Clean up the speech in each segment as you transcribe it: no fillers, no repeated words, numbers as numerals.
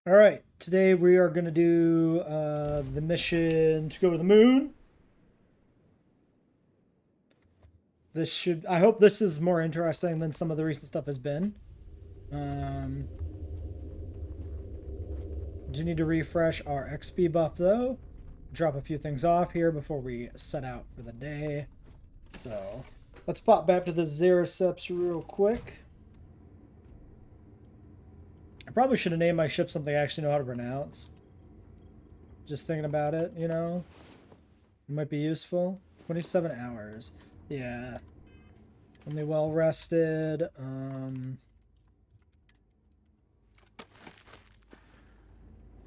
All right, today we are going to do the mission to go to the moon. I hope this is more interesting than some of the recent stuff has been. Um, do need to refresh our XP buff though. Drop a few things off here before we set out for the day. So let's pop back to the Xericeps real quick. I probably should have named my ship something I actually know how to pronounce. Just thinking about it, you know? It might be useful. 27 hours. Yeah. Only well rested.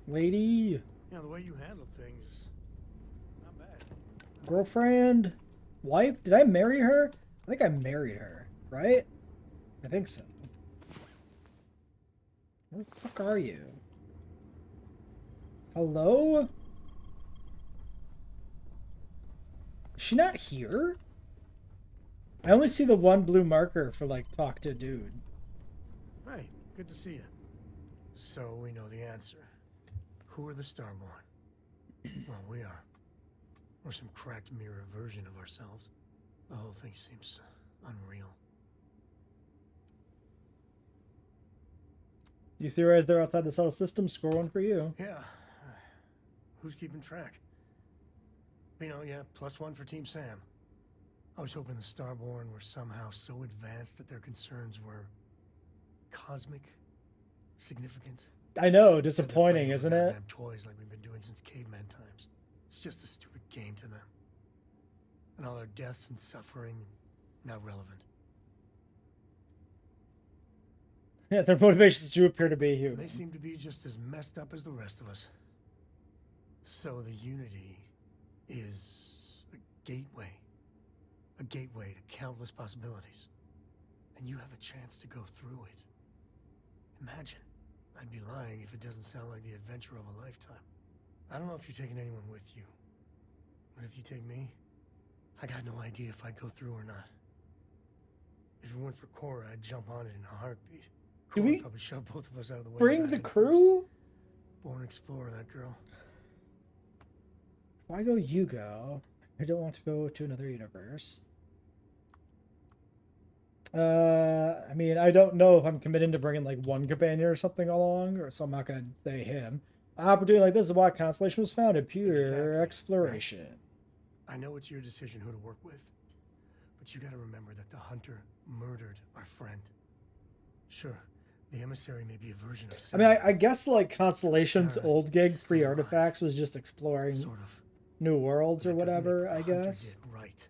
Lady. Yeah, the way you handle things, not bad. Girlfriend. Wife. Did I marry her? I think I married her, right? I think so. Where the fuck are you? Hello? Is she not here? I only see the one blue marker for, like, talk to dude. Hey, good to see you. So we know the answer. Who are the Starborn? Well, we are. We're some cracked mirror version of ourselves. The whole thing seems unreal. You theorize they're outside the solar system? Score one for you. Yeah. Who's keeping track? You know, yeah, +1 for Team Sam. I was hoping the Starborn were somehow so advanced that their concerns were cosmic, significant. I know, disappointing, isn't it? Toys like we've been doing since caveman times. It's just a stupid game to them. And all our deaths and suffering, not relevant. Yeah, their motivations do appear to be human. They seem to be just as messed up as the rest of us. So the Unity is a gateway. A gateway to countless possibilities. And you have a chance to go through it. Imagine. I'd be lying if it doesn't sound like the adventure of a lifetime. I don't know if you're taking anyone with you. But if you take me, I got no idea if I'd go through or not. If it weren't for Cora, I'd jump on it in a heartbeat. Do we probably shove both of us out of the way. bring the crew? Born explorer, that girl. Why go you go? I don't want to go to another universe. I mean, I don't know if I'm committing to bringing like one companion or something along, or so I'm not gonna say him. An opportunity like this is why Constellation was founded. Pure Exactly. exploration. Right. I know it's your decision who to work with, but you gotta remember that the Hunter murdered our friend. Sure, the emissary may be a version of I mean, I guess like Constellation's old gig, free artifacts, was just exploring sort of new worlds or That doesn't whatever, make I the Hunter guess. did right.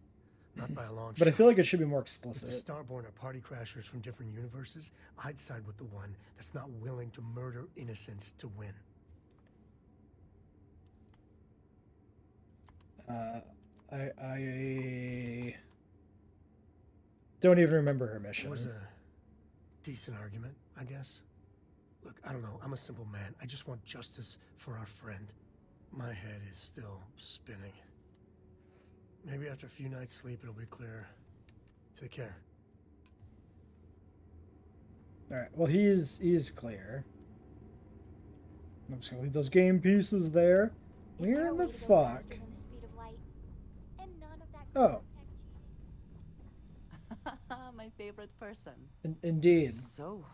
Not by a long But I shot. feel like it should be more If the explicit. Starborn are party crashers from different universes, I'd side with the one that's not willing to murder innocents to win. I don't even remember her It mission. was a decent argument, I guess. Look, I don't know. I'm a simple man. I just want justice for our friend. My head is still spinning. Maybe after a few nights' sleep, it'll be clearer. Take care. All right. Well, he's clear. I'm just gonna leave those game pieces there. Where in the fuck? Oh, My favorite person. indeed. So,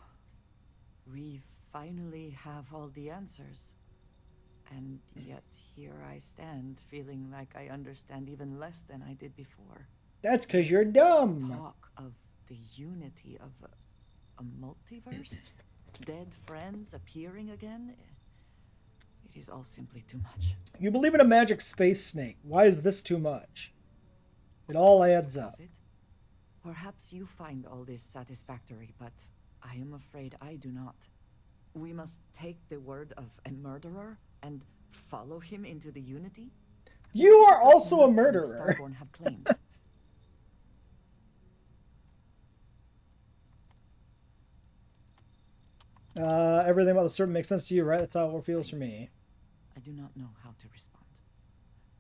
we finally have all the answers. And yet here I stand, feeling like I understand even less than I did before. That's because you're dumb. Talk of the unity of a multiverse? Dead friends appearing again? It is all simply too much. You believe in a magic space snake. Why is this too much? It all adds up. Is it? Perhaps you find all this satisfactory, but I am afraid I do not. We must take the word of a murderer and follow him into the Unity? You are What does also a Newt and the murderer. Starborn have claimed? Everything about the serpent makes sense to you, right? That's how it feels for me. I do not know how to respond.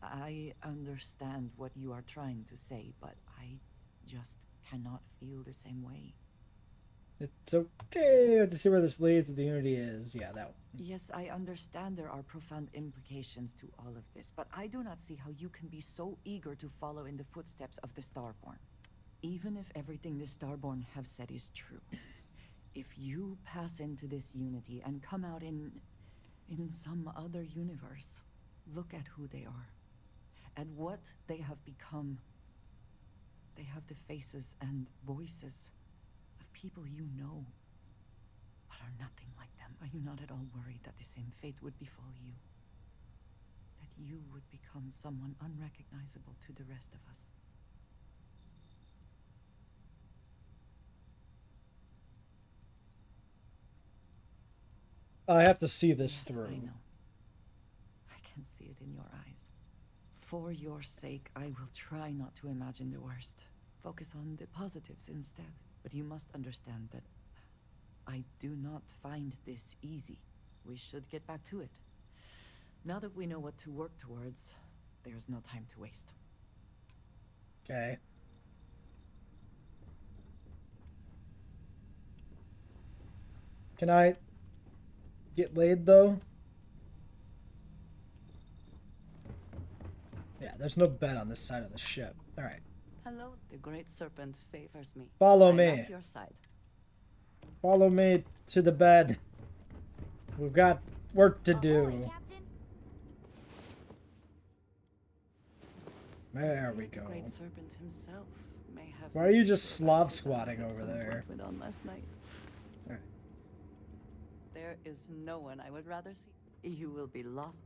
I understand what you are trying to say, but I just cannot feel the same way. It's okay to see where this leads, what the Unity is. Yeah, that one. Yes, I understand there are profound implications to all of this, but I do not see how you can be so eager to follow in the footsteps of the Starborn. Even if everything the Starborn have said is true, if you pass into this Unity and come out in some other universe, look at who they are, and what they have become. They have the faces and voices of people you know, but are nothing like them. Are you not at all worried that the same fate would befall you? That you would become someone unrecognizable to the rest of us? I have to see this Yes, through. I know. I can see it in your eyes. For your sake, I will try not to imagine the worst. Focus on the positives instead. But you must understand that I do not find this easy. We should get back to it. Now that we know what to work towards, there's no time to waste. Okay. Can I get laid, though? Yeah, there's no bed on this side of the ship. Alright. Hello, the great serpent favors me. Follow I'm me. at your side. Follow me to the bed. We've got work to do. Ahoy, Captain. There we The go. great serpent himself may have. Why are you just reached slob his squatting eyes at over some there? point on last night. Alright. There is no one I would rather see. You will be lost.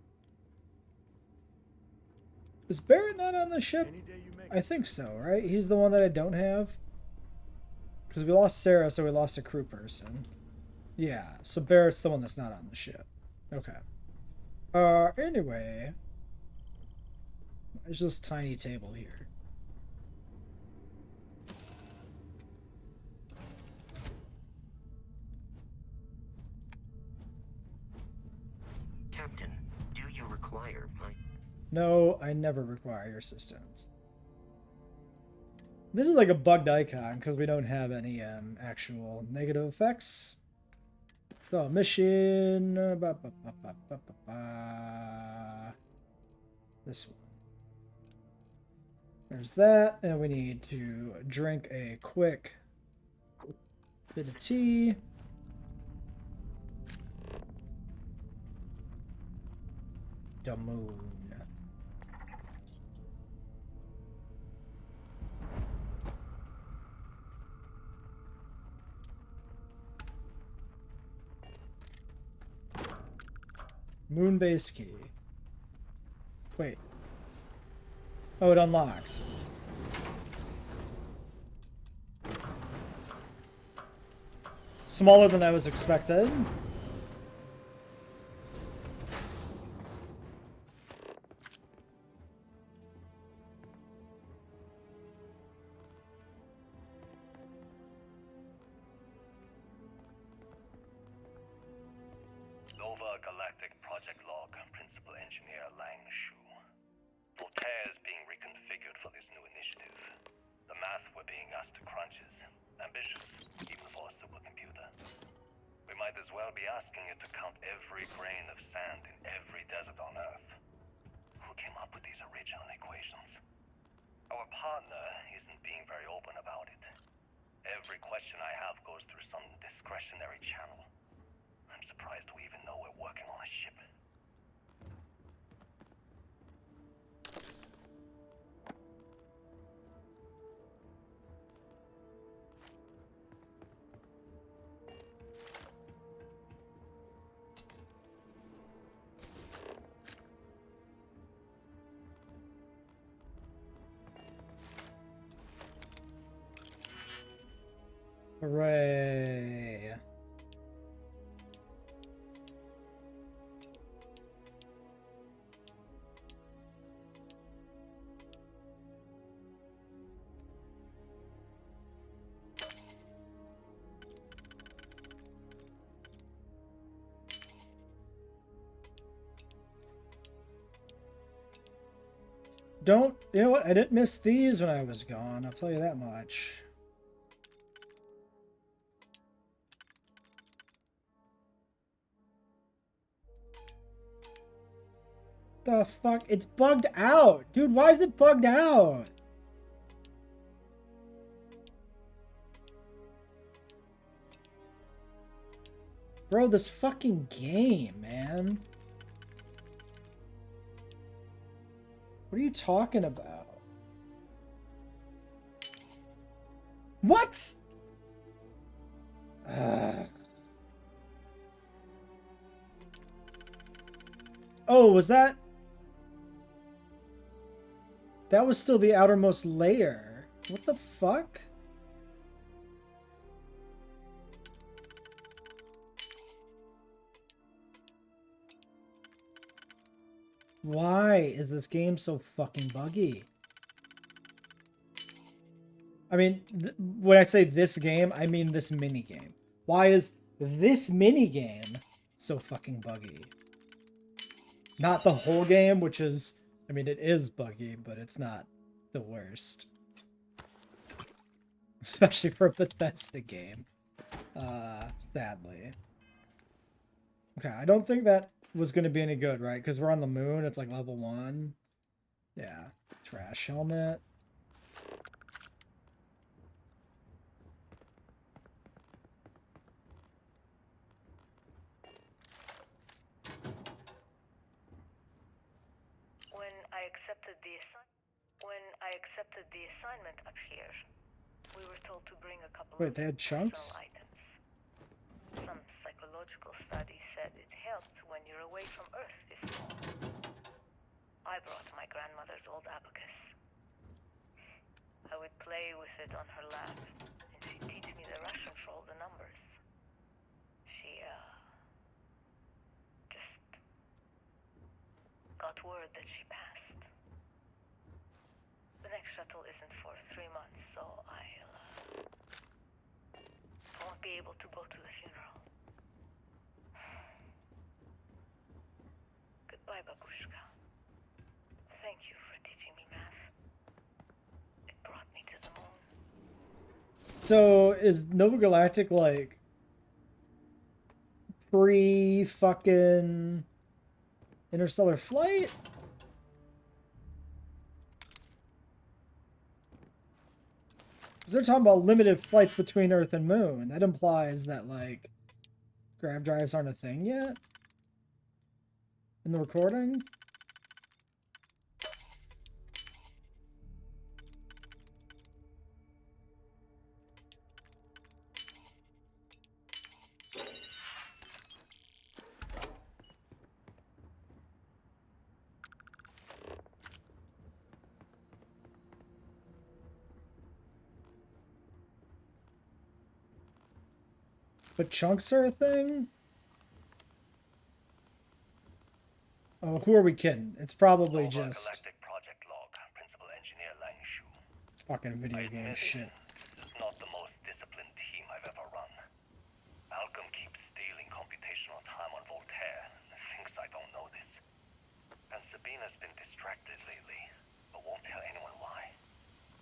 Is Barrett not on the ship? Any day you make I think so, right? He's the one that I don't have. Because we lost Sarah, so we lost a crew person. Yeah, so Barrett's the one that's not on the ship. Okay. Anyway. There's this tiny table here. Captain, do you require my... No, I never require your assistance. This is like a bugged icon because we don't have any actual negative effects. So, mission... This one. There's that, and we need to drink a quick bit of tea. The moon. Moon base key. Wait. Oh, it unlocks. Smaller than I was expected. Nova Galactic Project Log, Principal Engineer Lang Shu. Voltaire is being reconfigured for this new initiative. The math we're being asked to crunch is ambitious, even for a supercomputer. We might as well be asking it to count every grain of sand in every desert on Earth. Who came up with these original equations? Our partner isn't being very open about it. Every question I have goes through some discretionary channel. I'm surprised we even know we're working on a ship. Hooray. You know what? I didn't miss these when I was gone. I'll tell you that much. The fuck? It's bugged out. Dude, why is it bugged out? Bro, this fucking game, man. What are you talking about? What? Oh, was that? That was still the outermost layer. What the fuck? Why is this game so fucking buggy? I mean, when I say this game, I mean this mini game. Why is this mini game so fucking buggy? Not the whole game, which is, I mean, it is buggy, but it's not the worst. Especially for a Bethesda game. Sadly. Okay, I don't think that was going to be any good, right? Because we're on the moon, it's like level 1. Yeah. Trash helmet. When I accepted the assignment up here, we were told to bring a couple Wait, of they had chunks? personal items. Some psychological study said it helped when you're away from Earth this long. I brought my grandmother's old abacus. I would play with it on her lap, and she'd teach me the Russian for all the numbers. She, just got word that she passed. The next shuttle isn't for 3 months, so I won't be able to go to the funeral. Goodbye, babushka. Thank you for teaching me math. It brought me to the moon. So, is Nova Galactic, like, pre-fucking Interstellar Flight? Because they're talking about limited flights between Earth and Moon. That implies that, like, grav drives aren't a thing yet? In the recording? But chunks are a thing? Oh, who are we kidding? It's probably just Galactic project log, Principal Engineer Langshu. fucking video I game admit, shit. This is not the most disciplined team I've ever run. Malcolm keeps stealing computational time on Voltaire and thinks I don't know this. And Sabina's been distracted lately, but won't tell anyone why.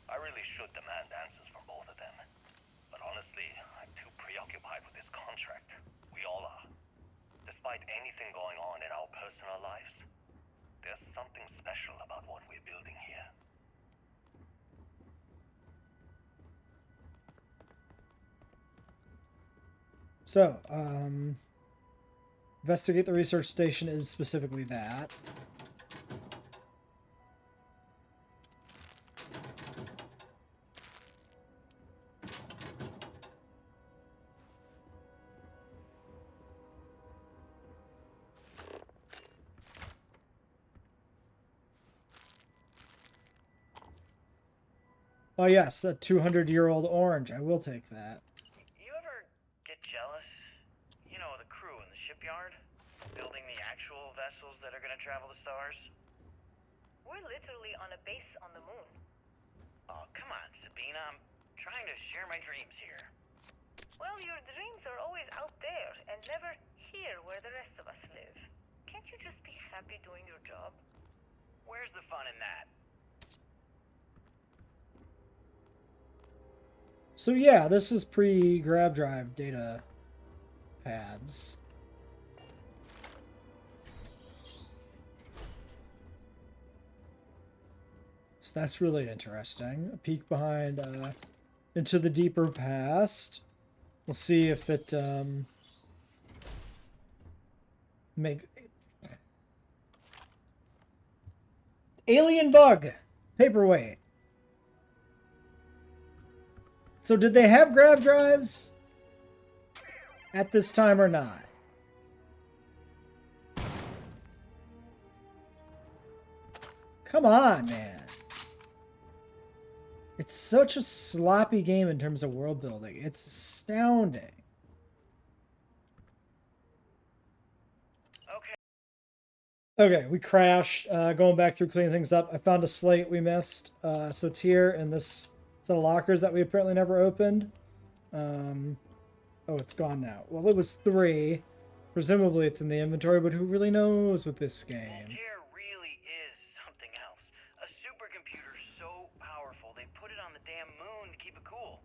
I really should demand answers from both of them. But honestly, I'm too preoccupied with this contract. We all are. Despite anything going on in our personal lives, there's something special about what we're building here. So, investigate the research station is specifically that. Oh yes, a 200-year-old orange. I will take that. You ever get jealous? You know, the crew in the shipyard? Building the actual vessels that are gonna travel the stars? We're literally on a base on the moon. Oh, come on, Sabina. I'm trying to share my dreams here. Well, your dreams are always out there and never here where the rest of us live. Can't you just be happy doing your job? Where's the fun in that? So yeah, this is pre-grab drive data pads. So that's really interesting. A peek behind into the deeper past. We'll see if it make alien bug paperweight. So did they have grav drives at this time or not? Come on, man. It's such a sloppy game in terms of world building. It's astounding. Okay, we crashed. Going back through cleaning things up. I found a slate we missed. So it's here in this set of lockers that we apparently never opened. Oh, it's gone now. Well, it was 3. Presumably it's in the inventory, but who really knows with this game? Voltaire really is something else. A supercomputer so powerful they put it on the damn moon to keep it cool.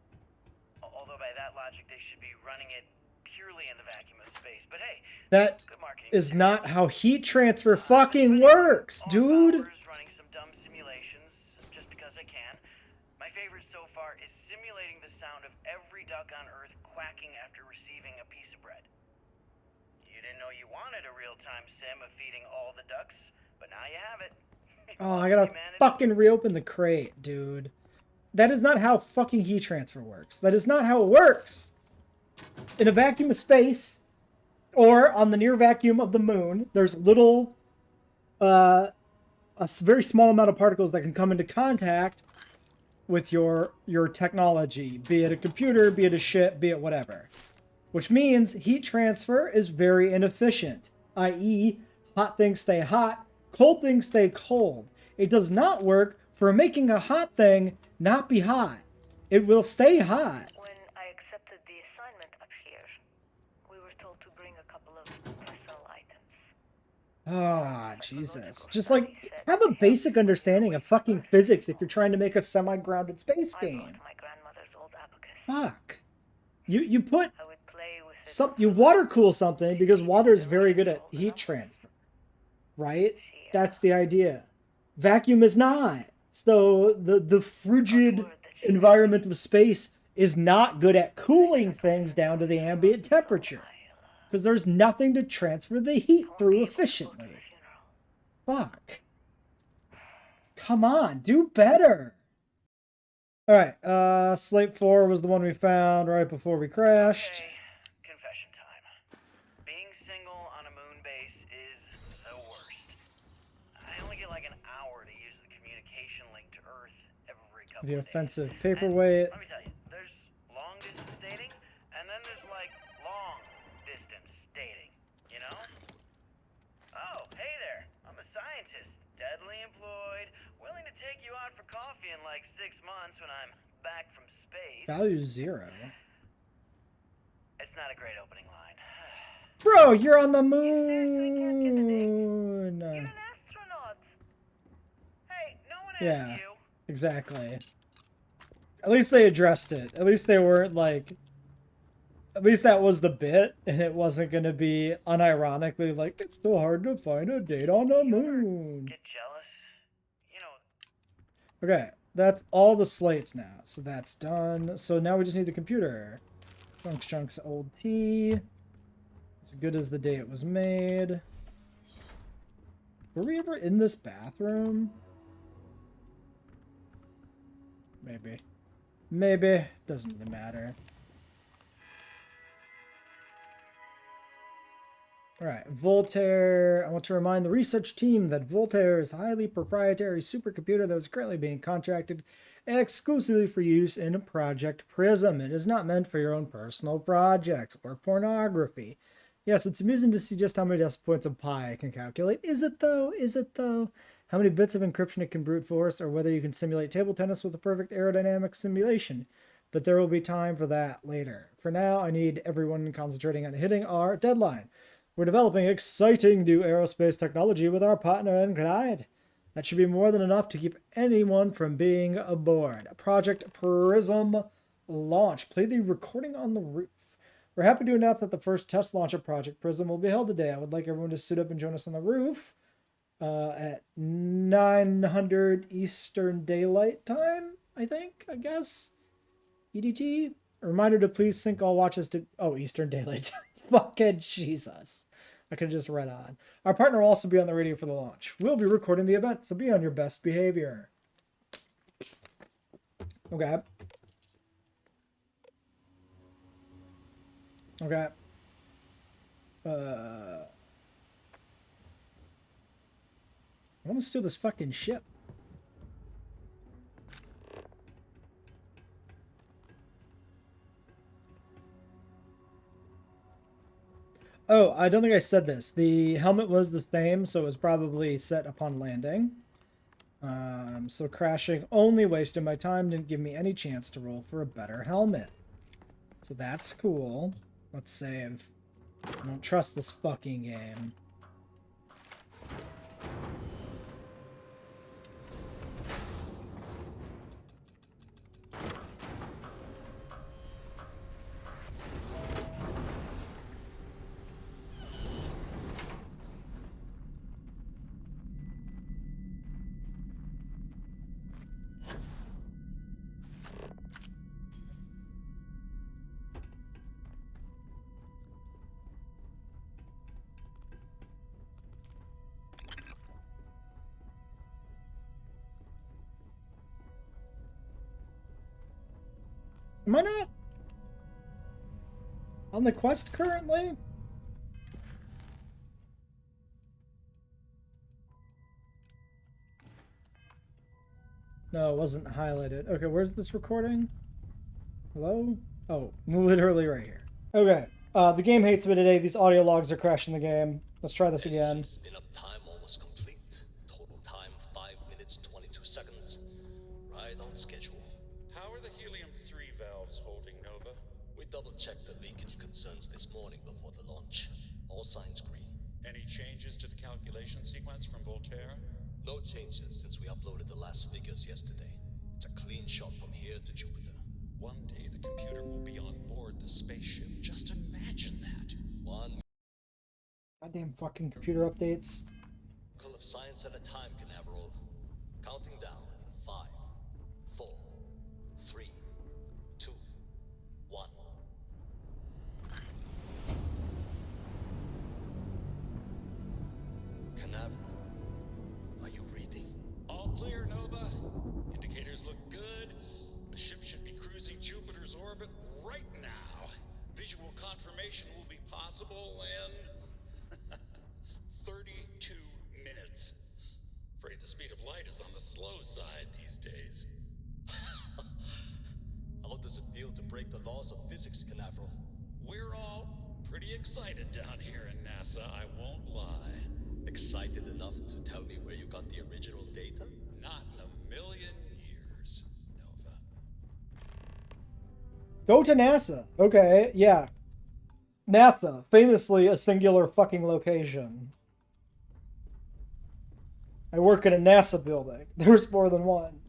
Although by that logic they should be running it purely in the vacuum of space. But hey, that good marketing. Is not how heat transfer fucking works, dude. Running some dumb simulations just because I can. My favorite so far is simulating the sound of every duck on Earth quacking after receiving a piece of bread. You didn't know you wanted a real-time sim of feeding all the ducks, but now you have it. Oh, I gotta fucking reopen the crate, dude. That is not how fucking heat transfer works. That is not how it works. In a vacuum of space, or on the near vacuum of the moon, there's little, a very small amount of particles that can come into contact with your technology, be it a computer, be it a ship, be it whatever. Which means heat transfer is very inefficient, i.e. hot things stay hot, cold things stay cold. It does not work for making a hot thing not be hot. It will stay hot. When I accepted the assignment up here, we were told to bring a couple of personal items. Ah, Jesus. Just like, have a basic understanding of fucking physics if you're trying to make a semi-grounded space game. I brought my grandmother's old abacus. Fuck. You put I would play with it. some, you water cool something because water is very good at heat transfer. Right? That's the idea. Vacuum is not. So the frigid environment of space is not good at cooling things down to the ambient temperature. Because there's nothing to transfer the heat through efficiently. Fuck. Come on, do better. Alright, Slate 4 was the one we found right before we crashed. Okay, confession time. Being single on a moon base is the worst. I only get like an hour to use the communication link to Earth every couple The of days. offensive paperweight. And let me tell you, there's long distance dating, and then there's like long distance dating, you know? Oh, hey there, I'm a scientist, deadly employed, willing to take you out for coffee in like 6 months when I'm back from space. Value 0. It's not a great opening line. Bro, you're on the You're moon. an astronaut. Hey, no one Yeah. asked you. Exactly. At least they addressed it. At least they weren't like... At least that was the bit, and it wasn't going to be unironically like, it's so hard to find a date on the moon. Get jealous? You know, Okay, that's all the slates now. So that's done. So now we just need the computer. Chunks old T. As good as the day it was made. Were we ever in this bathroom? Maybe. Maybe. Doesn't really matter. Alright, Voltaire. I want to remind the research team that Voltaire is a highly proprietary supercomputer that is currently being contracted exclusively for use in Project Prism. It is not meant for your own personal projects or pornography. Yes, it's amusing to see just how many decimal points of pi I can calculate. Is it though? Is it though? How many bits of encryption it can brute force, or whether you can simulate table tennis with a perfect aerodynamic simulation. But there will be time for that later. For now, I need everyone concentrating on hitting our deadline. We're developing exciting new aerospace technology with our partner and client. That should be more than enough to keep anyone from being aboard. Project Prism launch. Play the recording on the roof. We're happy to announce that the first test launch of Project Prism will be held today. I would like everyone to suit up and join us on the roof. at 900 Eastern Daylight Time, I guess. EDT. A reminder to please sync all watches to... Oh, Eastern Daylight Time. Fucking Jesus. I could have just read on. Our partner will also be on the radio for the launch. We'll be recording the event, so be on your best behavior. Okay. Okay. I want to steal this fucking ship. Oh, I don't think I said this. The helmet was the same, so it was probably set upon landing. So crashing only wasted my time, didn't give me any chance to roll for a better helmet. So that's cool. Let's save. I don't trust this fucking game. Am I not on the quest currently? No, it wasn't highlighted. Okay, where's this recording? Hello? Oh, literally right here. Okay, the game hates me today. These audio logs are crashing the game. Let's try this again. Spin up time almost complete. Total time 5 minutes 22 seconds. Right on schedule. How are the helium-3 valves holding, Nova? We double-checked the leakage concerns this morning before the launch. All signs green. Any changes to the calculation sequence from Voltaire? No changes since we uploaded the last figures yesterday. It's a clean shot from here to Jupiter. One day the computer will be on board the spaceship. Just imagine that. One Goddamn fucking computer updates. miracle of science at a time, Canaveral. Counting down in 5, 4, 3, 2, 1. Canaveral, are you reading? All clear, Nova. Indicators look good. The ship should be cruising Jupiter's orbit right now. Visual confirmation will be possible in 32 minutes. Afraid the speed of light is on the slow side these days. How does it feel to break the laws of physics, Canaveral? We're all pretty excited down here in NASA, I won't lie. Excited enough to tell me where you got the original data? Not in a million years, Nova. Go to NASA. Okay, yeah. NASA, famously a singular fucking location. I work in a NASA building. There's more than one.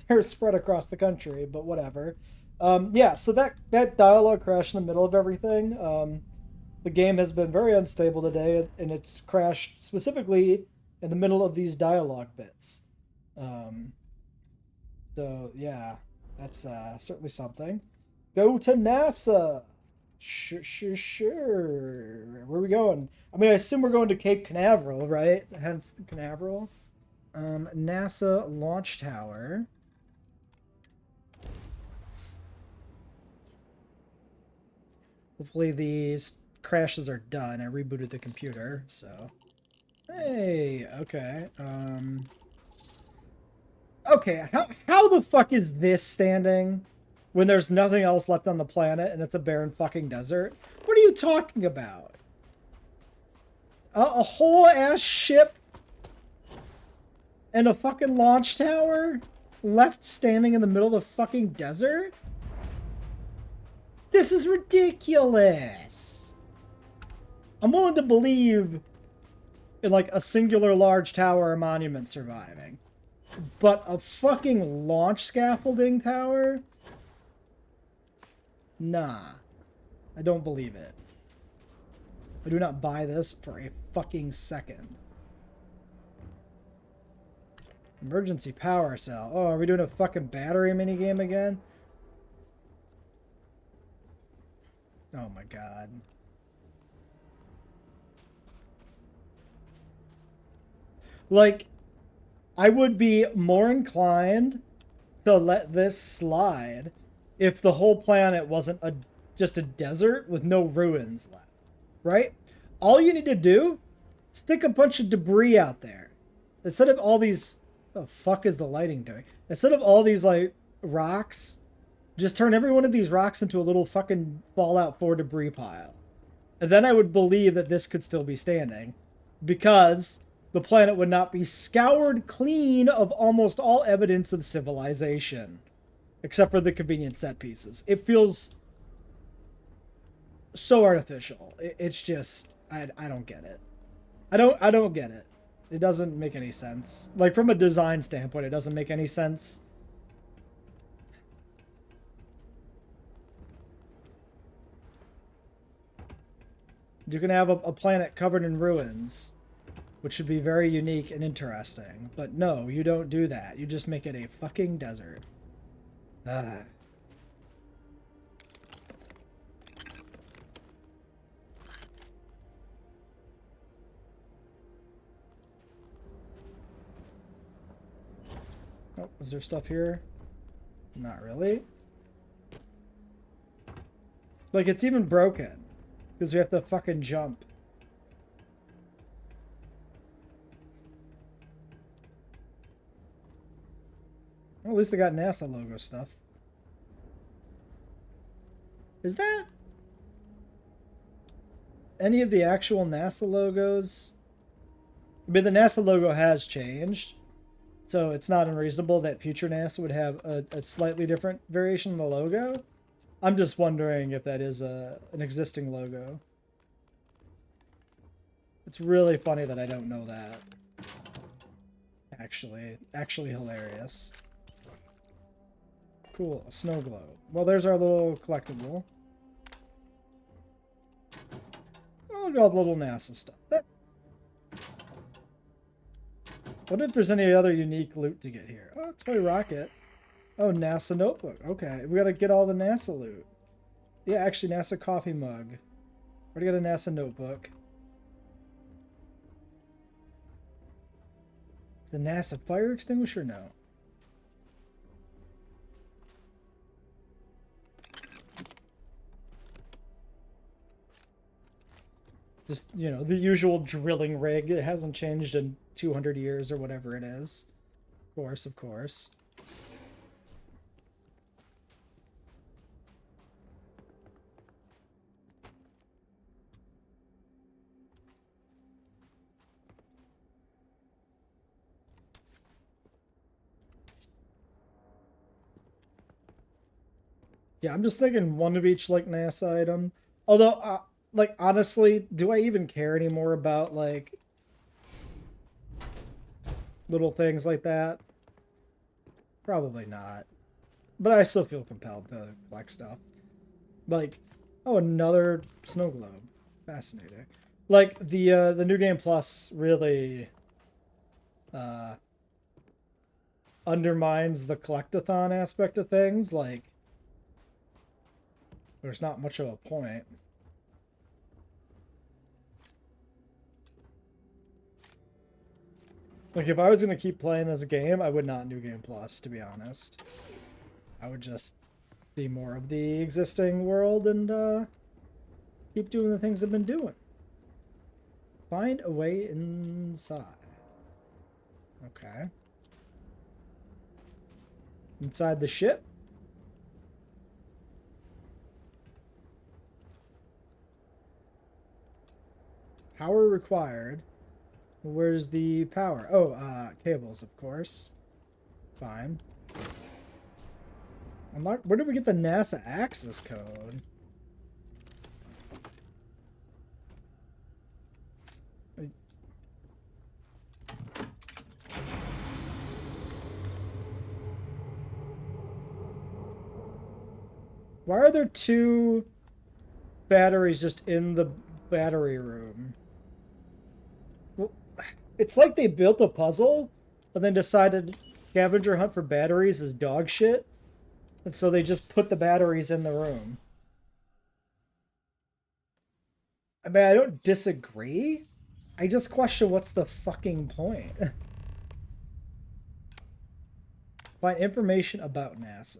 They're spread across the country, but whatever. Yeah, so that dialogue crashed in the middle of everything. The game has been very unstable today, and it's crashed specifically in the middle of these dialogue bits. So, yeah, that's certainly something. Go to NASA! Sure. Where are we going? I mean, I assume we're going to Cape Canaveral, right? Hence Canaveral. NASA launch tower. Hopefully these crashes are done. I rebooted the computer, so. Hey, okay. Okay, how the fuck is this standing when there's nothing else left on the planet and it's a barren fucking desert? What are you talking about? A whole ass ship and a fucking launch tower left standing in the middle of the fucking desert? This is ridiculous. I'm willing to believe in like a singular large tower or monument surviving. But a fucking launch scaffolding tower? Nah. I don't believe it. I do not buy this for a fucking second. Emergency power cell. Oh, are we doing a fucking battery minigame again? Oh my god. Like, I would be more inclined to let this slide if the whole planet wasn't just a desert with no ruins left, right? All you need to do, stick a bunch of debris out there. Instead of all these, the fuck is the lighting doing? Instead of all these like rocks, just turn every one of these rocks into a little fucking Fallout 4 debris pile. And then I would believe that this could still be standing, because the planet would not be scoured clean of almost all evidence of civilization, except for the convenient set pieces. It feels so artificial. It's just, I don't get it. I don't get it. It doesn't make any sense. Like, from a design standpoint, it doesn't make any sense. You can have a planet covered in ruins, which should be very unique and interesting. But no, you don't do that. You just make it a fucking desert. Ah. Oh, is there stuff here? Not really. Like, it's even broken, because we have to fucking jump. Well, at least they got NASA logo stuff. Is that any of the actual NASA logos? I mean, the NASA logo has changed, so it's not unreasonable that future NASA would have a slightly different variation of the logo. I'm just wondering if that is an existing logo. It's really funny that I don't know that. Actually hilarious. Cool, a snow globe. Well, there's our little collectible. Oh, look at all the little NASA stuff. What if there's any other unique loot to get here? Oh, toy rocket. Oh, NASA notebook. Okay, we gotta get all the NASA loot. Yeah, actually, NASA coffee mug. Already got a NASA notebook. The NASA fire extinguisher? No. Just, you know, the usual drilling rig. It hasn't changed in 200 years or whatever it is. Of course, of course. Yeah, I'm just thinking one of each, like, NASA item. Although, like, honestly, do I even care anymore about, like, little things like that? Probably not. But I still feel compelled to collect stuff. Like, oh, another snow globe. Fascinating. Like, the New Game Plus really undermines the collectathon aspect of things. Like, there's not much of a point. Like, if I was going to keep playing this game, I would not New Game Plus, to be honest. I would just see more of the existing world and keep doing the things I've been doing. Find a way inside. Okay. Inside the ship? Power required. Where's the power? Oh, cables, of course. Fine. Where did we get the NASA access code? Why are there two batteries just in the battery room? Well, it's like they built a puzzle. but then decided scavenger hunt for batteries is dog shit. And so they just put the batteries in the room. I mean, I don't disagree. I just question what's the fucking point. Find information about NASA.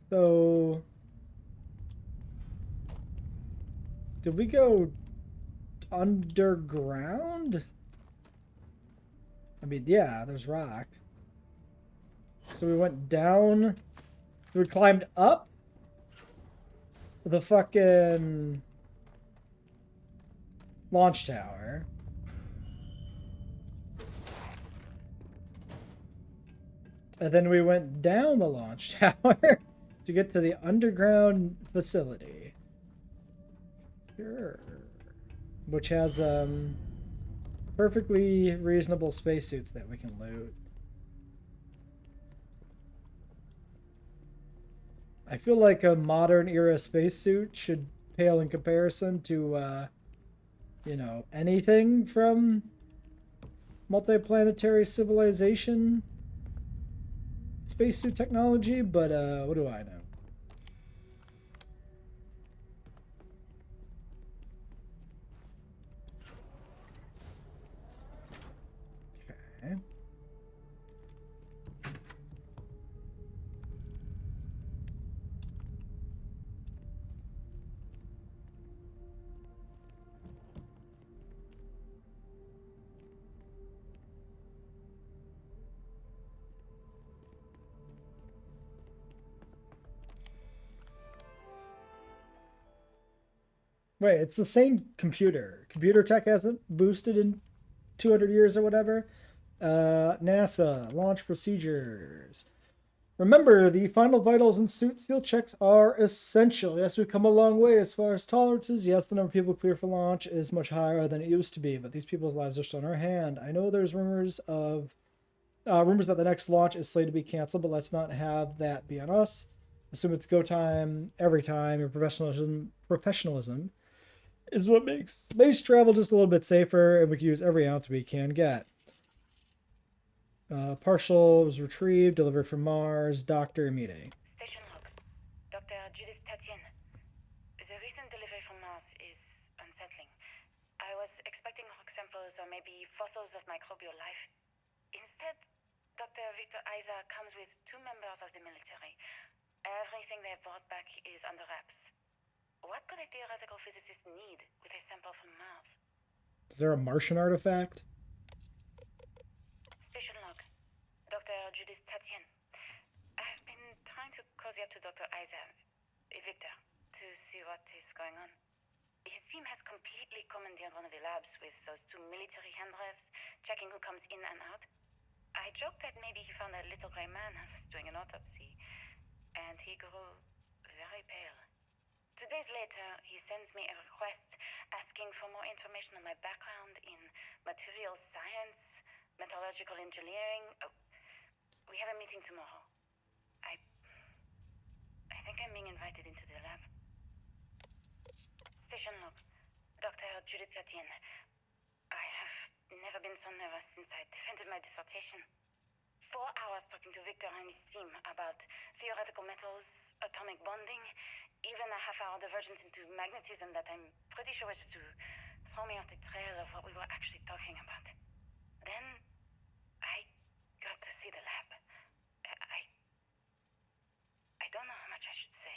So, did we go underground? I mean, yeah, there's rock. So we went down. We climbed up the fucking launch tower. And then we went down the launch tower to get to the underground facility. Sure. Which has perfectly reasonable spacesuits that we can loot. I feel like a modern era spacesuit should pale in comparison to, you know, anything from multiplanetary civilization spacesuit technology, but what do I know? Okay. Wait, it's the same computer. Computer tech hasn't boosted in 200 years or whatever. NASA, launch procedures. Remember, the final vitals and suit seal checks are essential. Yes, we've come a long way as far as tolerances. Yes, the number of people clear for launch is much higher than it used to be, but these people's lives are still in our hand. I know there's rumors that the next launch is slated to be canceled, but let's not have that be on us. Assume it's go time every time. Your professionalism is what makes space travel just a little bit safer, and we can use every ounce we can get. Partial was retrieved, delivered from Mars, doctor meeting. Station log. Dr. Judith Tatian. The recent delivery from Mars is unsettling. I was expecting rock samples or maybe fossils of microbial life. Instead, Dr. Victor Isa comes with 2 members of the military. Everything they brought back is under wraps. What could a theoretical physicist need with a sample from Mars? Is there a Martian artifact? Station log. Dr. Judith Tatian. I've been trying to cozy up to Dr. Isa, Victor, to see what is going on. His team has completely commandeered one of the labs with those 2 military handrails, checking who comes in and out. I joked that maybe he found a little gray man who was doing an autopsy, and he grew very pale. 2 days later, he sends me a request asking for more information on my background in materials science, metallurgical engineering. Oh, we have a meeting tomorrow. I think I'm being invited into the lab. Station log. Dr. Judith Tatian. I have never been so nervous since I defended my dissertation. 4 hours talking to Victor and his team about theoretical metals, atomic bonding, even a half-hour divergence into magnetism that I'm pretty sure was to throw me off the trail of what we were actually talking about. Then, I got to see the lab. I don't know how much I should say,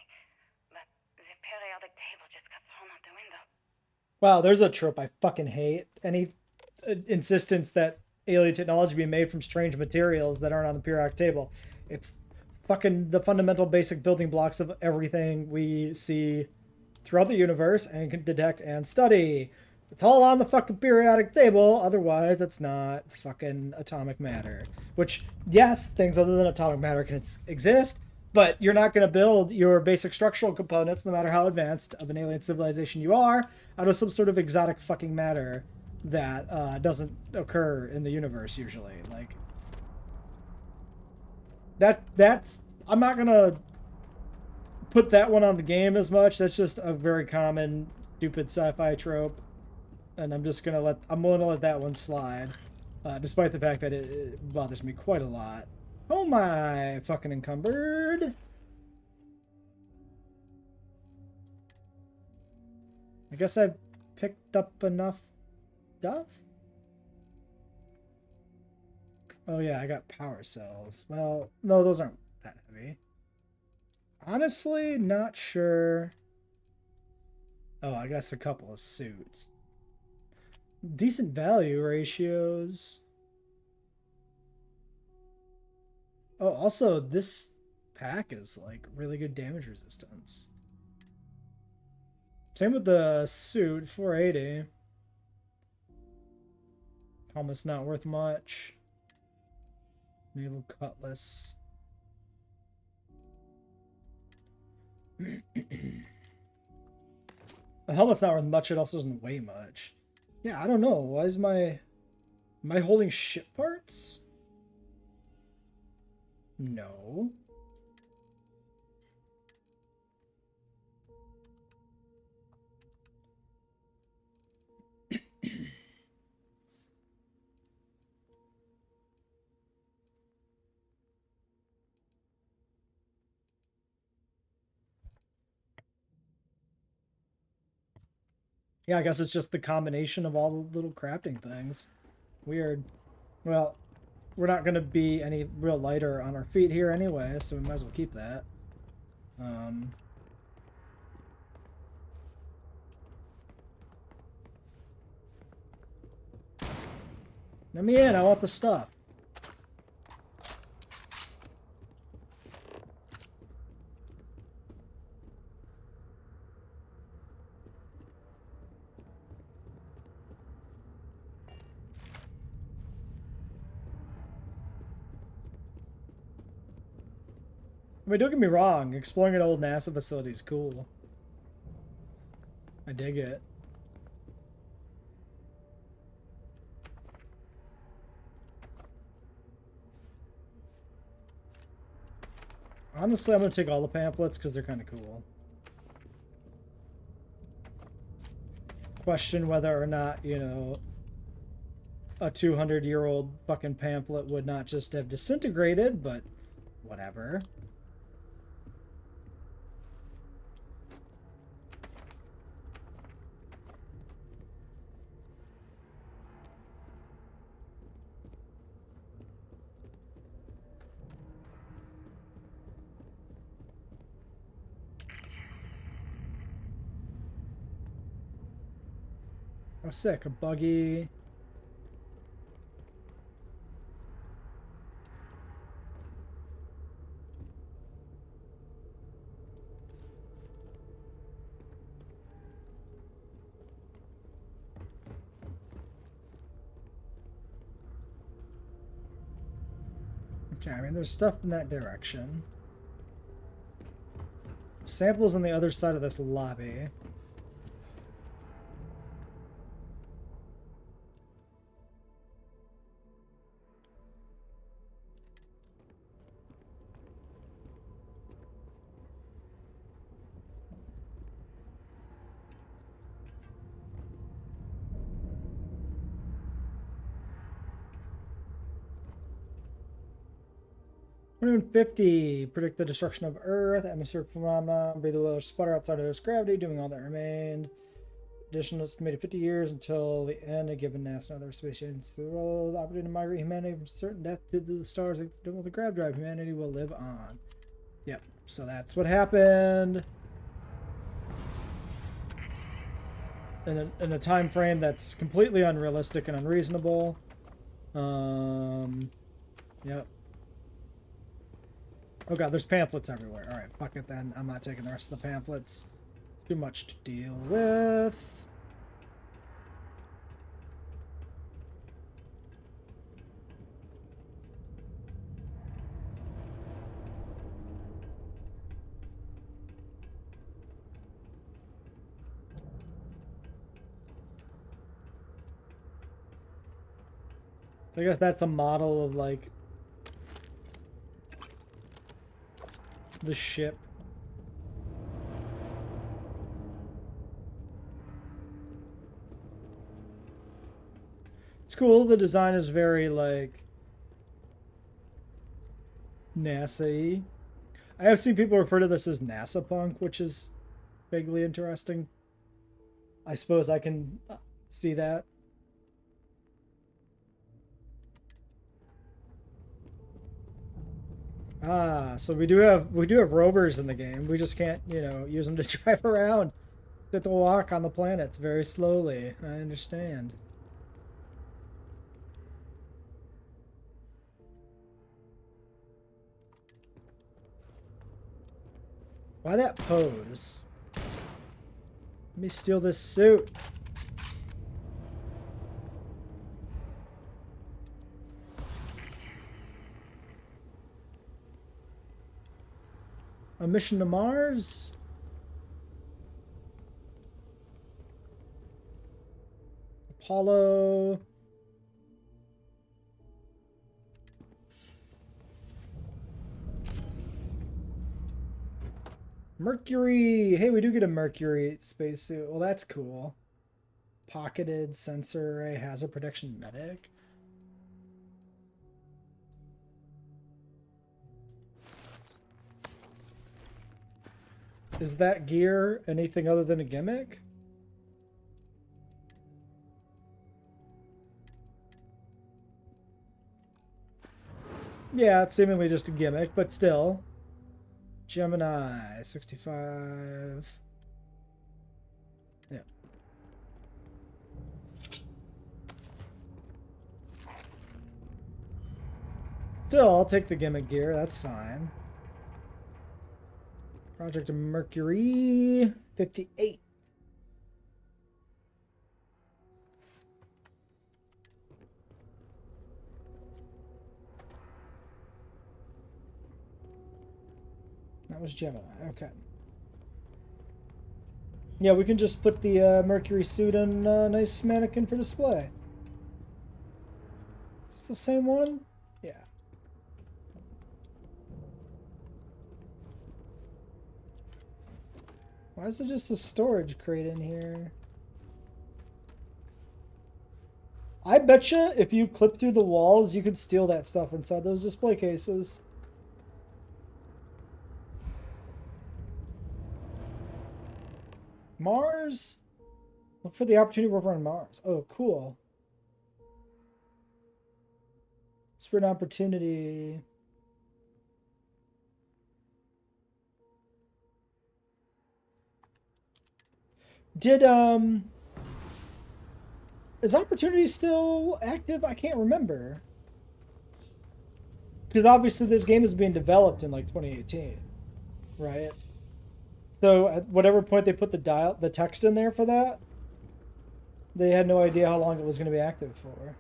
but the periodic table just got thrown out the window. Wow, there's a trope I fucking hate. Any insistence that alien technology be made from strange materials that aren't on the periodic table. It's fucking the fundamental basic building blocks of everything we see throughout the universe and can detect and study. It's all on the fucking periodic table, otherwise that's not fucking atomic matter. Which, yes, things other than atomic matter can exist, but you're not going to build your basic structural components, no matter how advanced of an alien civilization you are, out of some sort of exotic fucking matter that doesn't occur in the universe usually. Like, that's I'm not gonna put that one on the game as much. That's just a very common stupid sci-fi trope, and I'm willing to let that one slide, despite the fact that it bothers me quite a lot. Oh my, fucking encumbered. I guess I've picked up enough stuff. Oh yeah, I got power cells. Well, no, those aren't that heavy. Honestly, not sure. Oh, I guess a couple of suits. Decent value ratios. Oh, also, this pack is like really good damage resistance. Same with the suit, 480. Helmet's not worth much. Naval cutlass. The helmet's not worth much, it also doesn't weigh much. Yeah, I don't know. Why is my... Am I holding ship parts? No. Yeah, I guess it's just the combination of all the little crafting things. Weird. Well, we're not going to be any real lighter on our feet here anyway, so we might as well keep that. Let me in, I want the stuff. I mean, don't get me wrong, exploring an old NASA facility is cool. I dig it. Honestly, I'm going to take all the pamphlets because they're kind of cool. Question whether or not, you know, a 200-year-old fucking pamphlet would not just have disintegrated, but whatever. Oh, sick. A buggy. Okay, I mean, there's stuff in that direction. Samples on the other side of this lobby. Moon 50. Predict the destruction of Earth. Atmospheric phenomena. Breathe a little sputter outside of Earth's gravity, doing all that remained. Additional estimated 50 years until the end of given NASA and other space agencies the world operating to migrate humanity from certain death to the stars. Like the grav drive, humanity will live on. Yep. So that's what happened. In a time frame that's completely unrealistic and unreasonable. Yep. Oh god, there's pamphlets everywhere. Alright, fuck it then. I'm not taking the rest of the pamphlets. It's too much to deal with. I guess that's a model of like the ship. It's cool. The design is very like NASA-y. I have seen people refer to this as NASA punk, which is vaguely interesting. I suppose I can see that. Ah, so we do have rovers in the game. We just can't, you know, use them to drive around. We have to walk on the planets very slowly. I understand. Why that pose? Let me steal this suit. A mission to Mars? Apollo. Mercury. Hey, we do get a Mercury spacesuit. Well, that's cool. Pocketed sensor array, hazard protection medic. Is that gear anything other than a gimmick? Yeah, it's seemingly just a gimmick, but still. Gemini, 65. Yeah. Still, I'll take the gimmick gear, that's fine. Project Mercury, 58. That was Gemini, okay. Yeah, we can just put the Mercury suit on a nice mannequin for display. Is this the same one? Yeah. Why is there just a storage crate in here? I betcha if you clip through the walls, you could steal that stuff inside those display cases. Mars? Look for the opportunity over on Mars. Oh, cool. It's an opportunity. Did, is Opportunity still active? I can't remember. Because obviously this game is being developed in like 2018, right? So at whatever point they put the text in there for that, they had no idea how long it was going to be active for.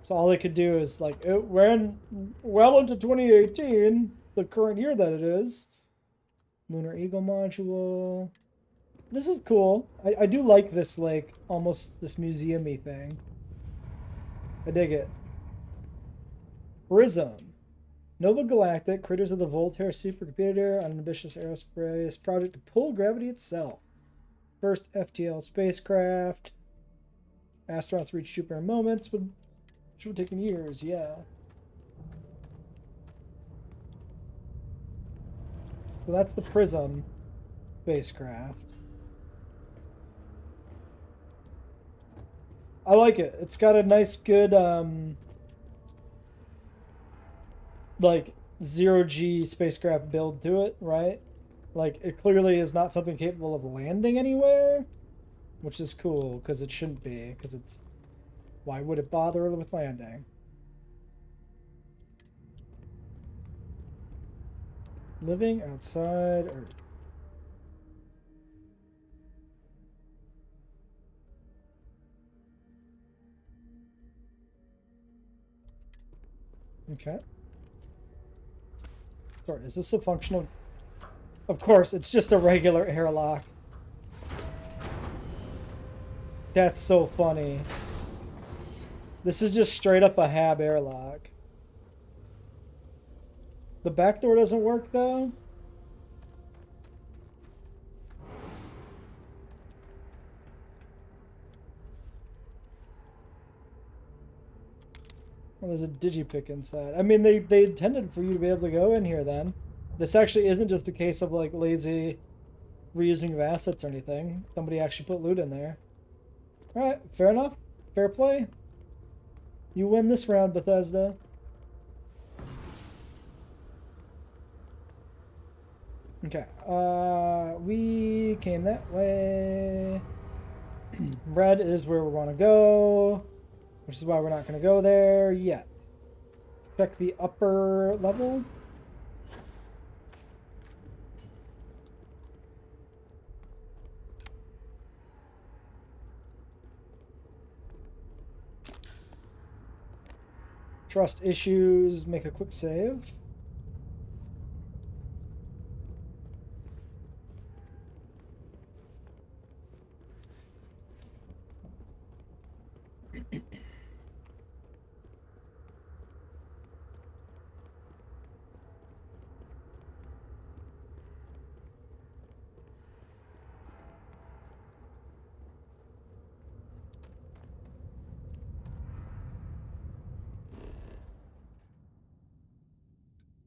So all they could do is like, we're in well into 2018, the current year that it is. Lunar Eagle module. This is cool. I do like this, like, almost this museum-y thing. I dig it. Prism. Nova Galactic, creators of the Voltaire supercomputer, on an ambitious aerospace project to pull gravity itself. First FTL spacecraft. Astronauts reach Jupiter in moments, which would have taken years, yeah. So that's the Prism spacecraft. I like it. It's got a nice, good, like, zero-G spacecraft build to it, right? Like, it clearly is not something capable of landing anywhere, which is cool, because it shouldn't be, because it's... Why would it bother with landing? Living outside Earth. Okay. Sorry, is this a functional... Of course, it's just a regular airlock. That's so funny. This is just straight up a HAB airlock. The back door doesn't work though. Well, there's a digipick inside. I mean, they intended for you to be able to go in here then. This actually isn't just a case of like lazy reusing of assets or anything. Somebody actually put loot in there. Alright, fair enough. Fair play. You win this round, Bethesda. Okay, we came that way. Red is where we want to go, which is why we're not going to go there yet. Check the upper level. Trust issues, make a quick save.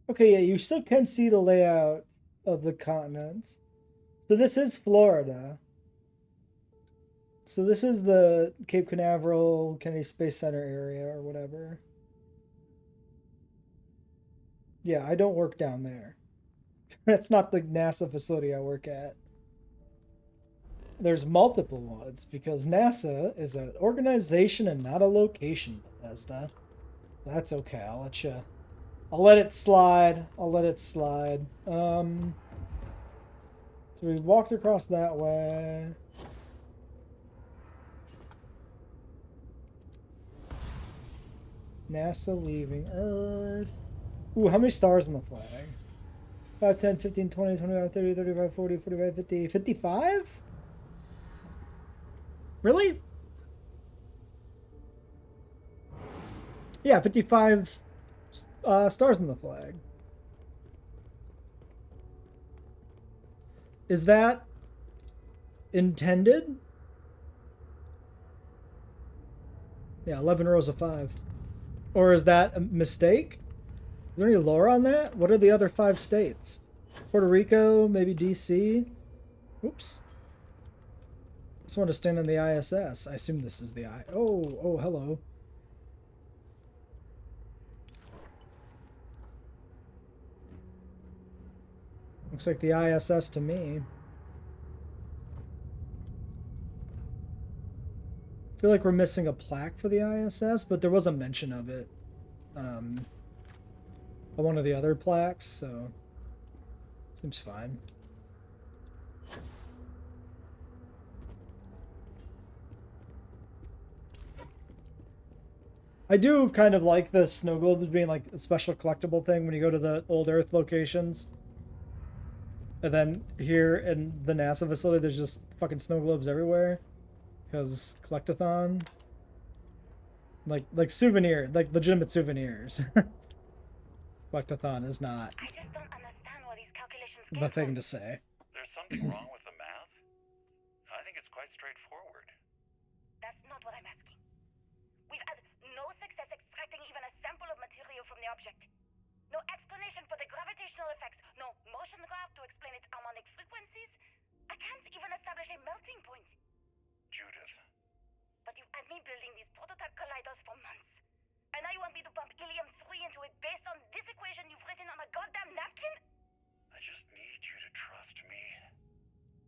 Okay, yeah, you still can see the layout of the continents. So this is Florida. So this is the Cape Canaveral Kennedy Space Center area or whatever. Yeah, I don't work down there. That's not the NASA facility I work at. There's multiple ones because NASA is an organization and not a location, Bethesda. That's okay. I'll let it slide. I'll let it slide. So we walked across that way. NASA leaving Earth. Ooh, how many stars on the flag? 5, 10, 15, 20, 25, 30, 35, 40, 45, 50, 55? Really? Yeah, 55 stars on the flag. Is that intended? Yeah, 11 rows of 5. Or is that a mistake? Is there any lore on that? What are the other 5 states? Puerto Rico, maybe DC? Oops. Just want to stand on the ISS. I assume this is the I. Oh, hello. Looks like the ISS to me. I feel like we're missing a plaque for the ISS, but there was a mention of it on one of the other plaques, so seems fine. I do kind of like the snow globes being like a special collectible thing when you go to the old Earth locations. And then here in the NASA facility, there's just fucking snow globes everywhere. Because collectathon. Like souvenir, like legitimate souvenirs. Collectathon is not I just don't understand what these calculations the thing to say. There's something wrong with the math? I think it's quite straightforward. That's not what I'm asking. We've had no success extracting even a sample of material from the object. No explanation for the gravitational effects. No motion graph to explain its harmonic frequencies. I can't even establish a melting point. Judith. But you've had me building these prototype colliders for months. And now you want me to pump helium-3 into it based on this equation you've written on a goddamn napkin? I just need you to trust me.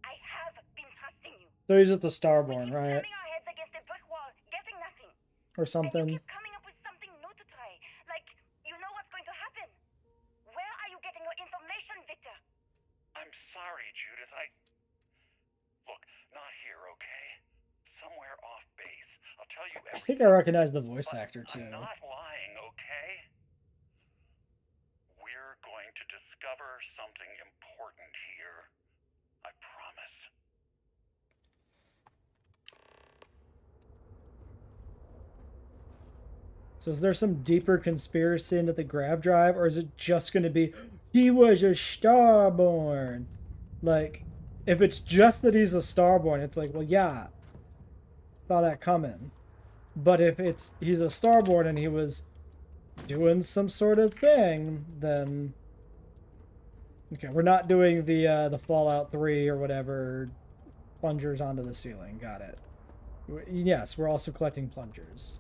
I have been trusting you. So he's at the We Starborn, keep right? slamming our heads against a brick wall, getting nothing. Or And something. you keep coming up with something new to try. Like, you know what's going to happen. Where are you getting your information, Victor? I'm sorry, Judith. Look, not here, okay? Somewhere off base. I'll tell you I everything. think I recognize the voice actor too. I'm not lying, okay? We're going to discover something important here. I promise. So is there some deeper conspiracy into the grav drive, or is it just going to be he was a starborn? Like, if it's just that he's a starborn, it's like, well, yeah, saw that coming. But if it's he's a starborn and he was doing some sort of thing, then okay, we're not doing the Fallout 3 or whatever plungers onto the ceiling. Got it. Yes, we're also collecting plungers.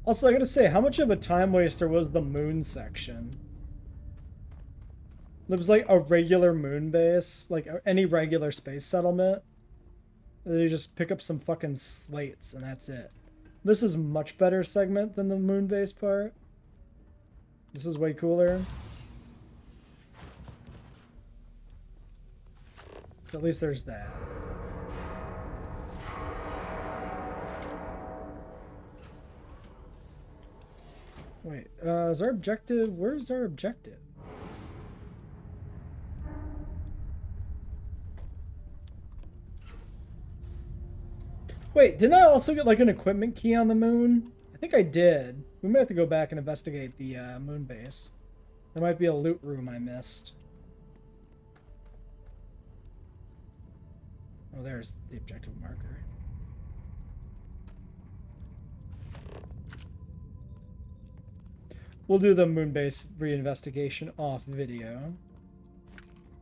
Also, I gotta say, how much of a time waster was the moon section? It was like a regular moon base, like any regular space settlement. You just pick up some fucking slates and that's it. This is much better segment than the moon base part. This is way cooler. At least there's that. Wait, is our objective... Where's our objective? Wait, didn't I also get like an equipment key on the moon? I think I did. We might have to go back and investigate the moon base. There might be a loot room I missed. Oh, there's the objective marker. We'll do the moonbase reinvestigation off video.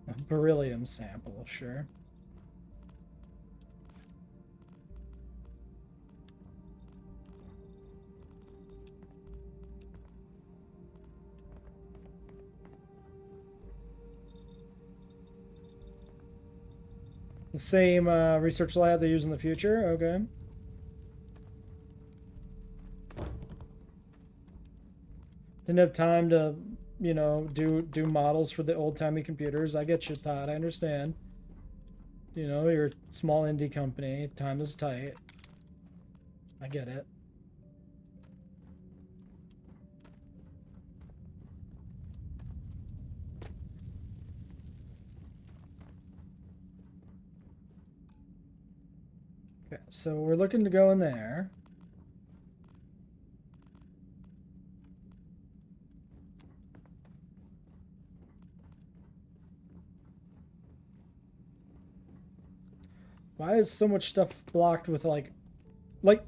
A beryllium sample, sure. The same research lab they use in the future? Okay. Didn't have time to, you know, do models for the old-timey computers. I get you, Todd. I understand. You know, you're a small indie company. Time is tight. I get it. Okay, so we're looking to go in there. Why is so much stuff blocked with like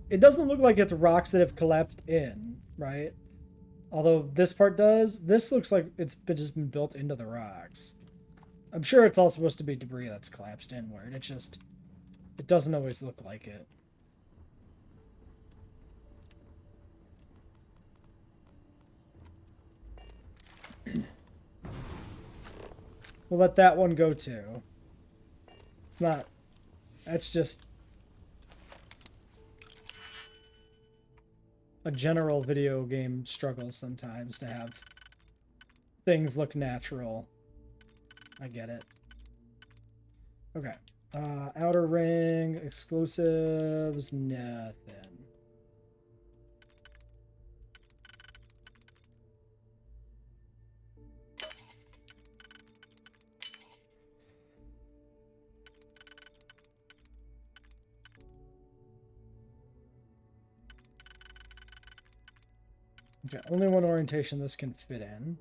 it doesn't look like it's rocks that have collapsed in, right? Although this part does. This looks like it's just been built into the rocks. I'm sure it's all supposed to be debris that's collapsed inward. It doesn't always look like it. We'll let that one go too. That's just a general video game struggle sometimes to have things look natural. I get it. Okay. Outer ring, exclusives, nothing. Okay, only one orientation this can fit in.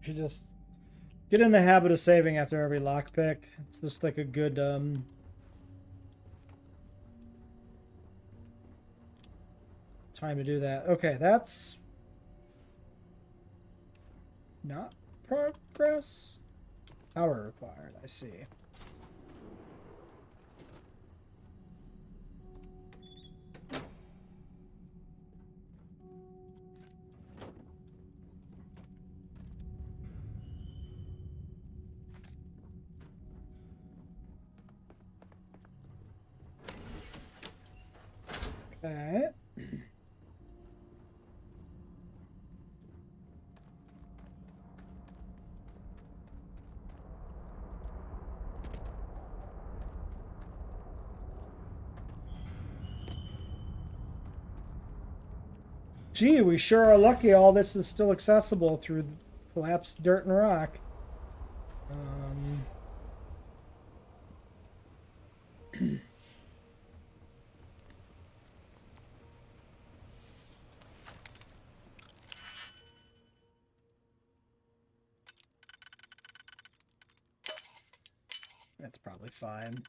Should just get in the habit of saving after every lockpick. It's just like a good time to do that. Okay, that's not progress. Power required, I see. Okay. Gee, we sure are lucky all this is still accessible through collapsed dirt and rock. That's probably fine.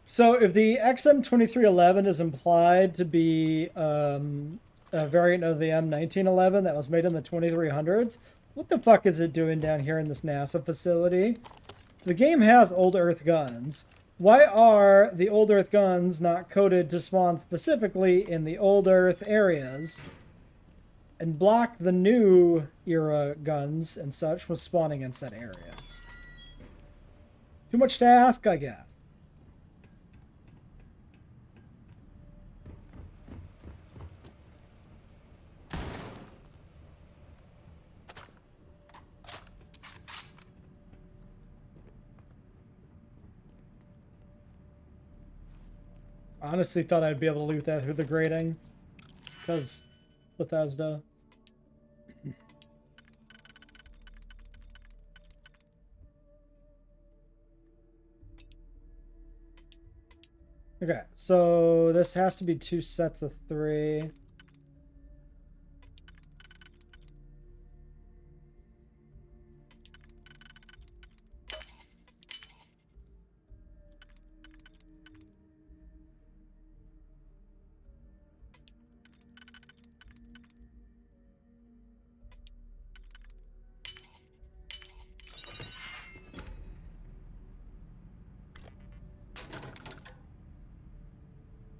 So if the XM2311 is implied to be a variant of the M1911 that was made in the 2300s, what the fuck is it doing down here in this NASA facility? The game has old Earth guns. Why are the old Earth guns not coded to spawn specifically in the old Earth areas and block the new era guns and such from spawning in said areas? Too much to ask, I guess. Honestly thought I'd be able to loot that through the grating. Because Bethesda. Okay, so this has to be 2 sets of 3.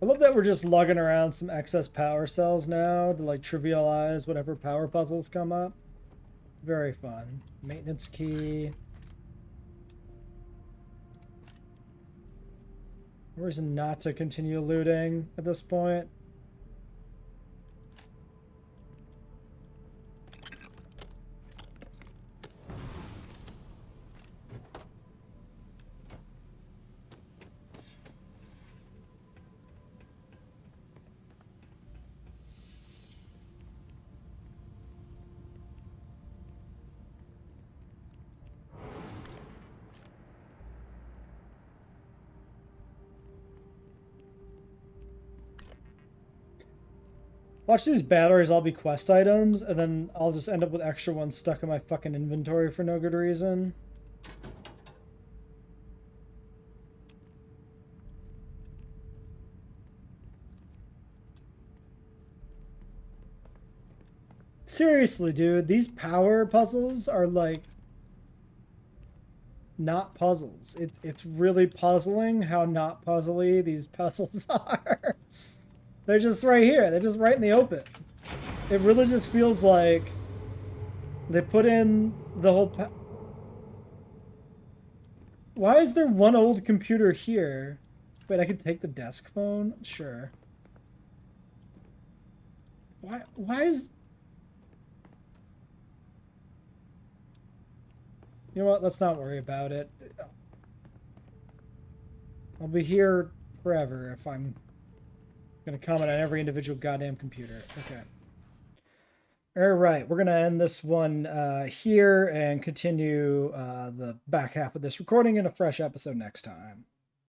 I love that we're just lugging around some excess power cells now to like trivialize whatever power puzzles come up. Very fun. Maintenance key. No reason not to continue looting at this point. Watch these batteries all be quest items, and then I'll just end up with extra ones stuck in my fucking inventory for no good reason. Seriously, dude, these power puzzles are like not puzzles. It's really puzzling how not puzzly these puzzles are. They're just right here. They're just right in the open. It really just feels like they put in the whole... Why is there one old computer here? Wait, I could take the desk phone? Sure. Why is... You know what? Let's not worry about it. I'll be here forever if I'm gonna comment on every individual goddamn computer. Okay. All right, we're gonna end this one here and continue the back half of this recording in a fresh episode next time.